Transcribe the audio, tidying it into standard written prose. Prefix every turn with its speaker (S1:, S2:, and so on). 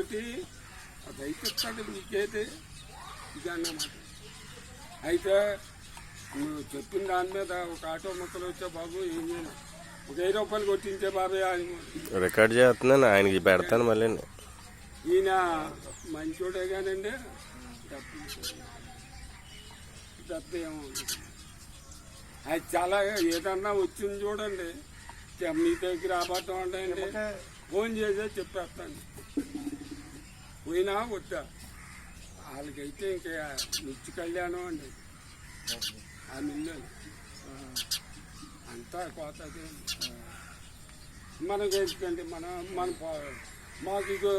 S1: తోటి రైతు ఇస్తాడు మీకైతే ఇది అన్నమాట. అయితే నువ్వు చెప్పిన దాని మీద ఒక ఆటో ముక్కలు వచ్చే బాబు ఏం చేయను, ఒక 1000 రూపాయలు కొట్టించే బాబాయ్.
S2: రికార్డ్ చేస్తున్నాను, ఆయనకి పెడతాను మళ్ళీ.
S1: ఈయన మంచోడే కానండి, డబ్బు ఏమో అది చాలా ఏదన్నా వచ్చింది చూడండి, మీ దగ్గర అబద్ధం ఉంటాయండి, ఫోన్ చేసే చెప్పేస్తాను. పోయినా వద్దా వాళ్ళకైతే ఇంకా నిత్య కళ్యాణం అండి ఆ మిల్లు అంతా కోతది. మనకి ఎందుకండి మన మాకు ఇగో